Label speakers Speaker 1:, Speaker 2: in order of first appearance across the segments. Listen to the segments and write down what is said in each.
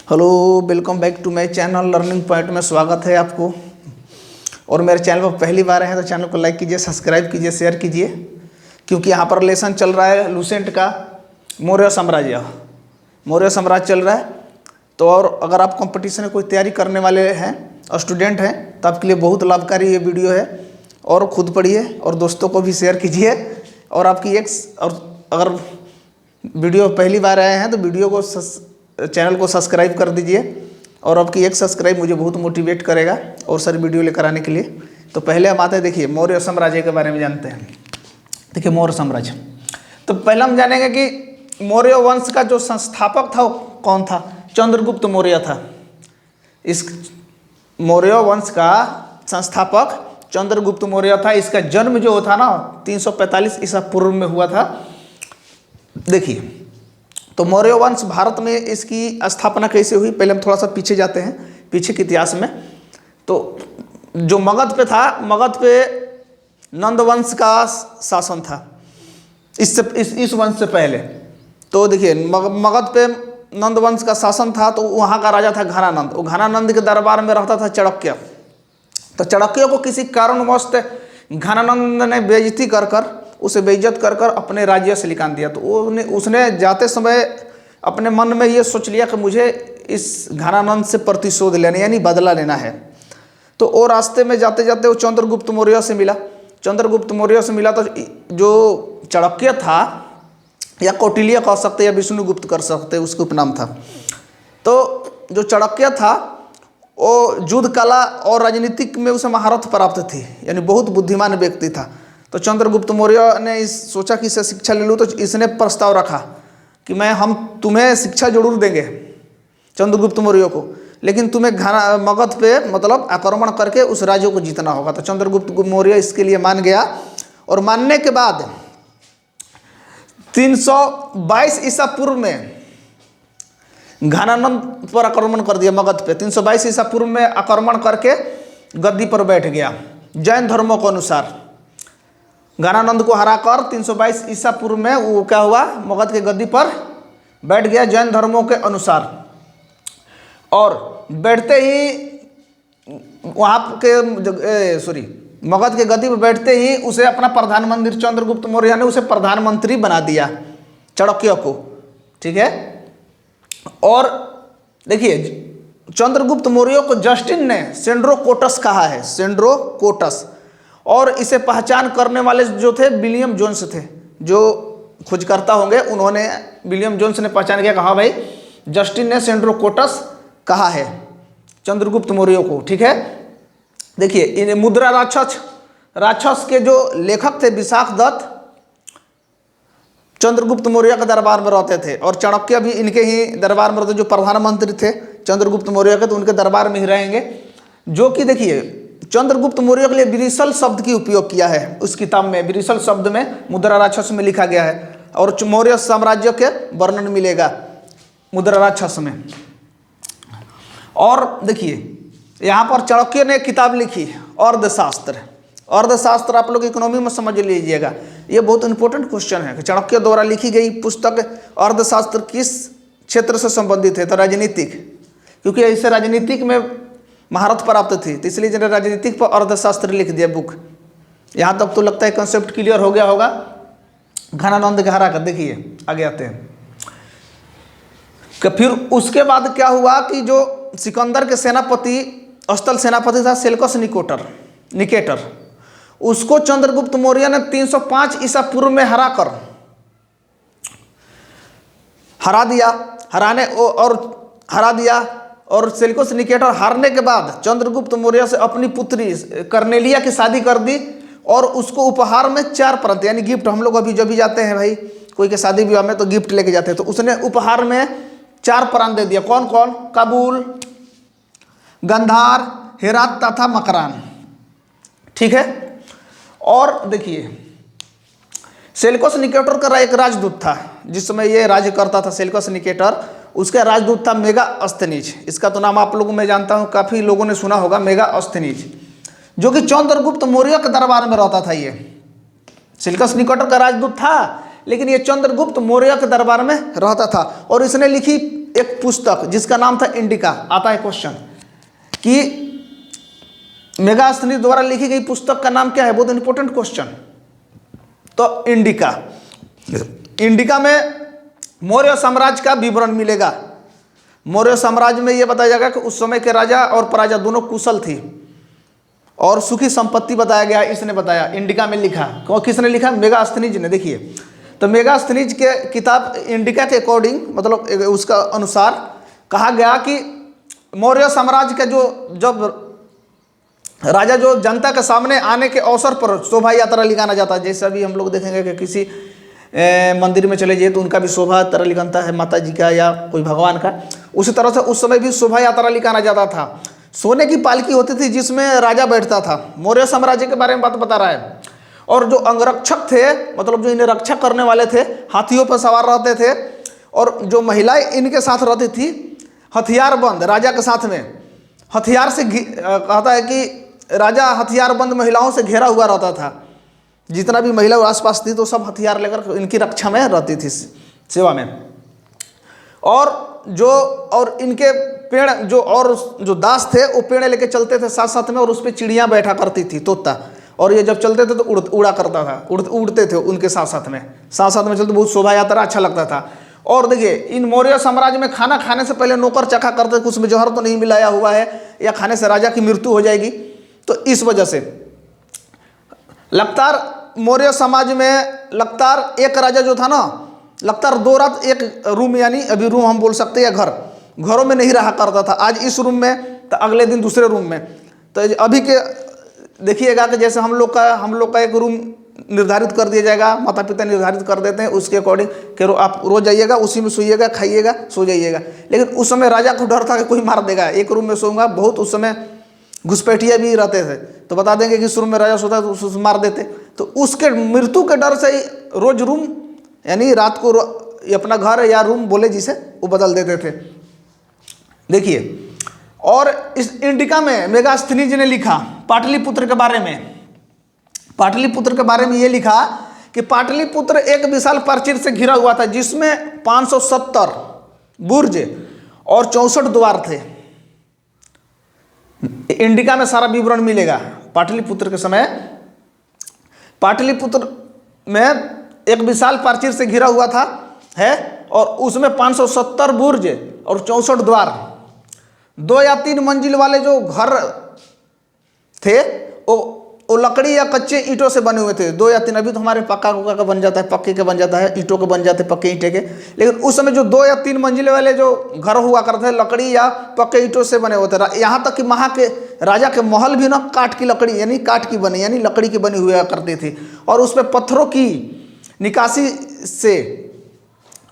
Speaker 1: Hello, welcome back to my channel learning point में स्वागत है आपको। और मेरे चैनल पर पहली बार हैं तो चैनल को लाइक कीजिए, सब्सक्राइब कीजिए, शेयर कीजिए, क्योंकि यहाँ पर लेसन चल रहा है लुसेंट का मौर्य साम्राज्य। मौर्य साम्राज्य चल रहा है। तो और अगर आप कंपटीशन में कोई तैयारी करने वाले हैं, स्टूडेंट हैं, तो आपके लिए बहुत लाभकारी ये वीडियो है। और खुद पढ़िए और दोस्तों को भी शेयर कीजिए। और आपकी अगर वीडियो पहली बार आए हैं तो वीडियो को चैनल को सब्सक्राइब कर दीजिए। और आपकी एक सब्सक्राइब मुझे बहुत मोटिवेट करेगा और सारी वीडियो लेकर आने के लिए। तो पहले हम आते हैं, देखिए मौर्य साम्राज्य के बारे में जानते हैं। देखिए मौर्य साम्राज्य, तो पहले हम जानेंगे कि मौर्य वंश का जो संस्थापक था वो कौन था। चंद्रगुप्त मौर्य था। इस मौर्य वंश का संस्थापक चंद्रगुप्त मौर्य था। इसका जन्म जो था ना 345 ईसा पूर्व में हुआ था। देखिए, तो मौर्य वंश भारत में इसकी स्थापना कैसे हुई, पहले हम थोड़ा सा पीछे जाते हैं, पीछे के इतिहास में। तो जो मगध पे था, मगध पे नंद वंश का शासन था इस वंश से पहले। तो देखिए मगध पे नंद वंश का शासन था। तो वहाँ का राजा था घनानंद। वो घनानंद के दरबार में रहता था चाणक्य। तो चाणक्य को किसी कारणवश घनानंद ने बेइज्जती कर उसे बेइज्जत कर अपने राज्य से निकाल दिया। तो उसने जाते समय अपने मन में ये सोच लिया कि मुझे इस घनानंद से प्रतिशोध लेना यानी बदला लेना है। तो वो रास्ते में जाते जाते वो चंद्रगुप्त मौर्य से मिला। चंद्रगुप्त मौर्य से मिला तो जो चाणक्य था, या कौटिल्य कह सकते या विष्णुगुप्त कर सकते, उसका उपनाम था। तो जो चाणक्य था वो युद्ध कला और राजनीतिक में उसे महारत प्राप्त थी, यानी बहुत बुद्धिमान व्यक्ति था। तो चंद्रगुप्त मौर्य ने सोचा कि इसे शिक्षा ले लूँ। तो इसने प्रस्ताव रखा कि हम तुम्हें शिक्षा जरूर देंगे चंद्रगुप्त मौर्य को, लेकिन तुम्हें मगध पे मतलब आक्रमण करके उस राज्य को जीतना होगा। तो चंद्रगुप्त मौर्य इसके लिए मान गया। और मानने के बाद 322 ईसा पूर्व में घनानंद पर आक्रमण कर दिया। मगध पे 322 ईसा पूर्व में आक्रमण करके गद्दी पर बैठ गया। जैन धर्मों के अनुसार घनानंद को हराकर 322 ईसा पूर्व में वो क्या हुआ, मगध के गद्दी पर बैठ गया जैन धर्मों के अनुसार। और बैठते ही मगध के गद्दी पर बैठते ही उसे अपना प्रधानमंत्री, चंद्रगुप्त मौर्य ने उसे प्रधानमंत्री बना दिया, चाणक्य को। ठीक है। और देखिए चंद्रगुप्त मौर्य को जस्टिन ने सेंड्रोकोटस कहा है, सेंड्रोकोटस। और इसे पहचान करने वाले जो थे विलियम जोन्स थे, जो खोजकर्ता होंगे, उन्होंने विलियम जोन्स ने पहचान किया, कहा भाई जस्टिन ने सेंड्रोकोटस कहा है चंद्रगुप्त मौर्य को। ठीक है। देखिए इन मुद्रा राक्षस के जो लेखक थे विशाख दत्त, चंद्रगुप्त मौर्य के दरबार में रहते थे। और चाणक्य भी इनके ही दरबार में रहते, जो प्रधानमंत्री थे चंद्रगुप्त मौर्य के, तो उनके दरबार में ही रहेंगे। जो कि देखिए चंद्रगुप्त मौर्य के लिए विरिशल शब्द की उपयोग किया है उस किताब में। विरिशल शब्द में मुद्रा राक्षस में लिखा गया है। और मौर्य साम्राज्य के वर्णन मिलेगा मुद्रा राक्षस में। और देखिए यहाँ पर चाणक्य ने किताब लिखी अर्थशास्त्र। अर्थशास्त्र आप लोग इकोनॉमी में समझ लीजिएगा, ये बहुत इंपॉर्टेंट क्वेश्चन है कि चाणक्य द्वारा लिखी गई पुस्तक अर्थशास्त्र किस क्षेत्र से संबंधित है। तो राजनीतिक, क्योंकि इससे राजनीतिक में महारत प्राप्त थी, तो इसलिए जिन्हें राजनीतिक पर अर्थशास्त्र लिख दिया बुक। यहाँ तक तो लगता है कंसेप्ट क्लियर हो गया होगा घनानंद के हरा कर। देखिए आगे आते हैं कि फिर उसके बाद क्या हुआ कि जो सिकंदर के सेनापति, स्थल सेनापति था सेल्कस निकेटर, उसको चंद्रगुप्त मौर्य ने 305 ईसा पूर्व में हरा दिया। और सेल्कस निकेटर हारने के बाद चंद्रगुप्त मौर्य से अपनी पुत्री कर्नेलिया की शादी कर दी। और उसको उपहार में 4 प्रांत यानी गिफ्ट, हम लोग अभी जब भी जाते हैं भाई कोई के शादी विवाह में तो गिफ्ट लेके जाते हैं, तो उसने उपहार में 4 प्रांत दे दिया। कौन कौन? काबुल, गंधार, हेरात तथा मकरान। ठीक है। और देखिए सेल्कस निकेटर का एक राजदूत था जिस समय ये राज्य करता था। सेल्कस निकेटर, उसका राजदूत था मेगास्थनीज। इसका तो नाम आप लोगों में जानता हूँ, काफ़ी लोगों ने सुना होगा, मेगास्थनीज, जो कि चंद्रगुप्त मौर्य के दरबार में रहता था। ये सेल्कस निकेटर का राजदूत था, लेकिन ये चंद्रगुप्त मौर्य के दरबार में रहता था। और इसने लिखी एक पुस्तक जिसका नाम था इंडिका। आता है क्वेश्चन कि मेगास्थनीज द्वारा लिखी गई पुस्तक का नाम क्या है, बहुत इंपॉर्टेंट क्वेश्चन। तो इंडिका में मौर्य साम्राज्य का विवरण मिलेगा। मौर्य साम्राज्य में यह बताया जाएगा कि उस समय के राजा और प्रजा दोनों कुशल थी और सुखी संपत्ति बताया गया। इसने बताया, इंडिका में लिखा। किसने लिखा? मेगास्थनीज ने। देखिए, तो मेगास्थनीज के किताब इंडिका के अकॉर्डिंग, मतलब उसका अनुसार कहा गया कि मौर्य साम्राज्य का जब राजा जो जनता के सामने आने के अवसर पर शोभा यात्रा निकाला जाता है, जैसे अभी हम लोग देखेंगे कि किसी मंदिर में चले जाइए तो उनका भी शोभा यात्रा निकलता है, माता जी का या कोई भगवान का। उसी तरह से उस समय भी शोभा यात्रा निकाला जाता था। सोने की पालकी होती थी जिसमें राजा बैठता था। मौर्य साम्राज्य के बारे में बात बता रहा है। और जो अंगरक्षक थे, मतलब जो इन्हें रक्षा करने वाले थे, हाथियों पर सवार रहते थे। और जो महिलाएं इनके साथ रहती थी हथियारबंद, राजा के साथ में हथियार से कहता है कि राजा हथियारबंद महिलाओं से घिरा हुआ रहता था। जितना भी महिला आसपास थी तो सब हथियार लेकर इनकी रक्षा में रहती थी, सेवा में। और इनके पेड़ जो दास थे वो पेड़ लेके चलते थे साथ साथ में, और उस पर चिड़ियाँ बैठा करती थी, तोता। और ये जब चलते थे तो उड़ा करता था, उड़ते थे उनके साथ साथ में चलते, बहुत शोभा यात्रा अच्छा लगता था। और देखिए, इन मौर्य साम्राज्य में खाना खाने से पहले नौकर चखा करते थे, उसमें जहर तो नहीं मिलाया हुआ है या खाने से राजा की मृत्यु हो जाएगी। तो इस वजह से लगातार मौर्य समाज में लगातार एक राजा जो था ना, लगातार 2 रात एक रूम, यानी अभी रूम हम बोल सकते हैं, या घरों में नहीं रहा करता था। आज इस रूम में तो अगले दिन दूसरे रूम में। तो अभी के देखिएगा कि जैसे हम लोग का एक रूम निर्धारित कर दिया जाएगा, माता पिता निर्धारित कर देते हैं, उसके अकॉर्डिंग कि आप रोज जाइएगा, उसी में सोइएगा, खाइएगा, सो जाइएगा। लेकिन उस समय राजा को डर था कि कोई मार देगा, एक रूम में सोऊंगा। बहुत उस समय घुसपैठिया भी रहते थे, तो बता देंगे कि इस रूम में राजा सोता है तो उसको मार देते। तो उसके मृत्यु के डर से ही रोज रूम, यानी रात को अपना घर या रूम बोले जिसे, वो बदल देते थे। देखिए, और इस इंडिका में मेगास्थनीज ने लिखा पाटलिपुत्र के बारे में। पाटलिपुत्र के बारे में ये लिखा कि पाटलिपुत्र एक विशाल प्राचीर से घिरा हुआ था जिसमें 570 बुर्ज और 64 द्वार थे। इंडिका में सारा विवरण मिलेगा। पाटलिपुत्र के समय पाटलिपुत्र में एक विशाल प्राचीर से घिरा हुआ था है, और उसमें 570 बुर्ज और 64 द्वार। 2 या 3 मंजिल वाले जो घर थे वो लकड़ी या कच्चे ईंटों से बने हुए थे। 2 या 3, अभी तो हमारे पक्का का बन जाता है, पक्के के बन जाता है, ईंटों के बन जाते हैं, पक्के ईंटे के। लेकिन उस समय जो 2 या 3 मंजिले वाले जो घर हुआ करते थे, लकड़ी या पक्के ईंटों से बने होते थे। यहाँ तक कि वहाँ के राजा के महल भी ना काठ की लकड़ी, यानी काठ की बनी, यानी लकड़ी की बनी हुआ करती थी। और उस पर पत्थरों की निकासी से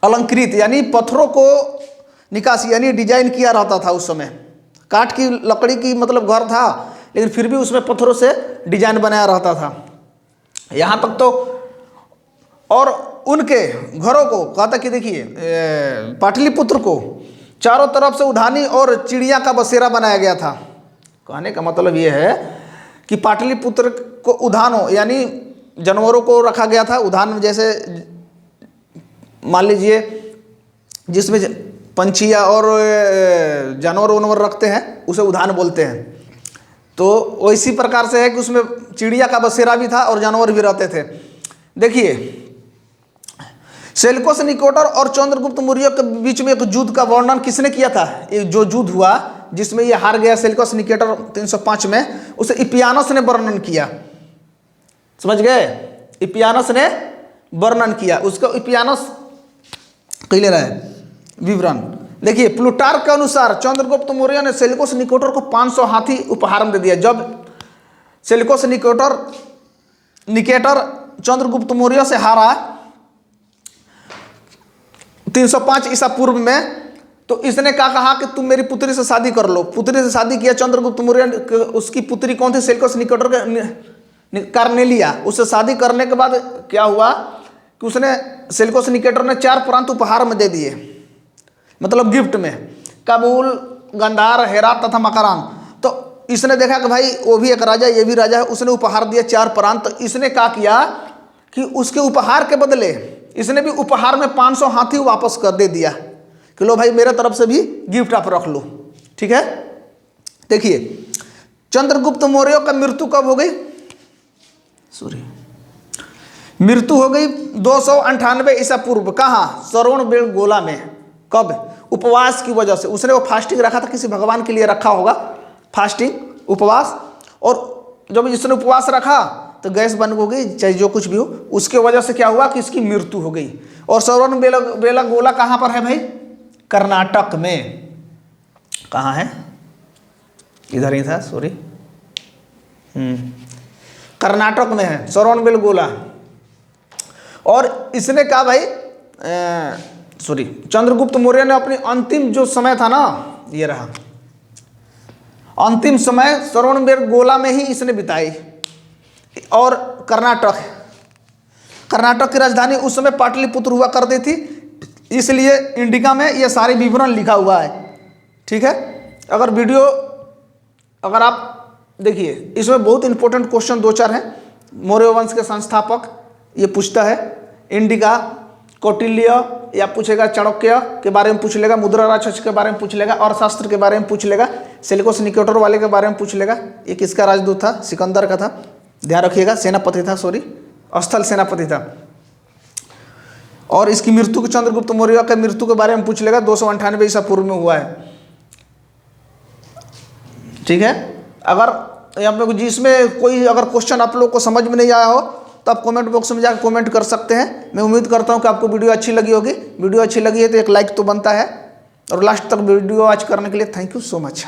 Speaker 1: अलंकृत, यानी पत्थरों को निकासी यानी डिजाइन किया रहता था। उस समय काठ की लकड़ी की मतलब घर था, लेकिन फिर भी उसमें पत्थरों से डिजाइन बनाया रहता था। यहाँ तक तो, और उनके घरों को कहता कि देखिए, पाटलिपुत्र को चारों तरफ से उद्यानी और चिड़िया का बसेरा बनाया गया था। कहने का मतलब ये है कि पाटलिपुत्र को उद्यानों यानी जानवरों को रखा गया था। उद्यान जैसे मान लीजिए जिसमें पंछियाँ और जानवर वानवर रखते हैं, उसे उद्यान बोलते हैं। तो इसी प्रकार से है कि उसमें चिड़िया का बसेरा भी था और जानवर भी रहते थे। देखिए, सेल्यूकस निकेटर और चंद्रगुप्त मौर्य के बीच में एक युद्ध का वर्णन किसने किया था? एक जो युद्ध हुआ जिसमें ये हार गया सेल्यूकस निकेटर 305 में, उसे इपियानस ने वर्णन किया। समझ गए? इपियानस ने वर्णन किया, उसको इपियानस क्लियर है विवरण। देखिए, प्लूटार्क के अनुसार चंद्रगुप्त मौर्य ने सेल्यूकस निकेटर को 500 हाथी उपहार में दे दिया। जब सेल्यूकस निकेटर चंद्रगुप्त मौर्य से हारा 305 ईसा पूर्व में, तो इसने क्या कहा कि तुम मेरी पुत्री से शादी कर लो। पुत्री से शादी किया चंद्रगुप्त मौर्य। उसकी पुत्री कौन थी? Seleucus Nicator Cornelia. उससे शादी करने के बाद क्या हुआ कि उसने सेल्यूकस निकेटर ने 4 प्रांत उपहार में दे दिए, मतलब गिफ्ट में, काबुल, गंधार, हेरात तथा मकरान। तो इसने देखा कि भाई वो भी एक राजा, ये भी राजा है, उसने उपहार दिया 4 प्रांत। तो इसने क्या किया कि उसके उपहार के बदले इसने भी उपहार में 500 हाथी वापस कर दे दिया कि कि लो भाई मेरे तरफ से भी गिफ्ट आप रख लो, ठीक है। देखिए चंद्रगुप्त मौर्य का मृत्यु कब हो गई, सॉरी मृत्यु हो गई 298 ईसा पूर्व। कहाँ, श्रवणबेलगोला में। कब, उपवास की वजह से। उसने वो फास्टिंग रखा था, किसी भगवान के लिए रखा होगा फास्टिंग, उपवास, और जब इसने उपवास रखा तो गैस बंद हो गई, चाहे जो कुछ भी हो, उसके वजह से क्या हुआ कि इसकी मृत्यु हो गई। और श्रवणबेलगोला कहाँ पर है भाई, कर्नाटक में। कहाँ है, इधर ही था, सॉरी, कर्नाटक में है श्रवणबेलगोला। और इसने कहा भाई सॉरी चंद्रगुप्त मौर्य ने अपनी अंतिम जो समय था ना, ये रहा अंतिम समय श्रवणबेलगोला में ही इसने बिताई। और कर्नाटक की राजधानी उस समय पाटलिपुत्र हुआ करती थी, इसलिए इंडिका में ये सारे विवरण लिखा हुआ है, ठीक है। अगर आप देखिए इसमें बहुत इंपॉर्टेंट क्वेश्चन 2-4 हैं। मौर्य वंश के संस्थापक ये पूछता है, इंडिका, कौटिल्य, या पूछेगा चाणक्य के बारे में पूछ लेगा, मुद्रा राक्षस के बारे में पूछ लेगा, अर्थशास्त्र के बारे में पूछ लेगा, सेल्यूकस निकेटर वाले के बारे में पूछ लेगा। ये किसका राजदूत था, सिकंदर का था, ध्यान रखिएगा, सेनापति था, सॉरी स्थल सेनापति था। और इसकी मृत्यु, चंद्रगुप्त मौर्य के मृत्यु के बारे में पूछ लेगा, 298 ईसा पूर्व में हुआ है, ठीक है। अगर यहाँ पे जिसमें कोई अगर क्वेश्चन आप लोग को समझ में नहीं आया हो तो आप कमेंट बॉक्स में जाकर कमेंट कर सकते हैं। मैं उम्मीद करता हूँ कि आपको वीडियो अच्छी लगी होगी। वीडियो अच्छी लगी है तो एक लाइक तो बनता है, और लास्ट तक वीडियो वॉच करने के लिए थैंक यू सो मच।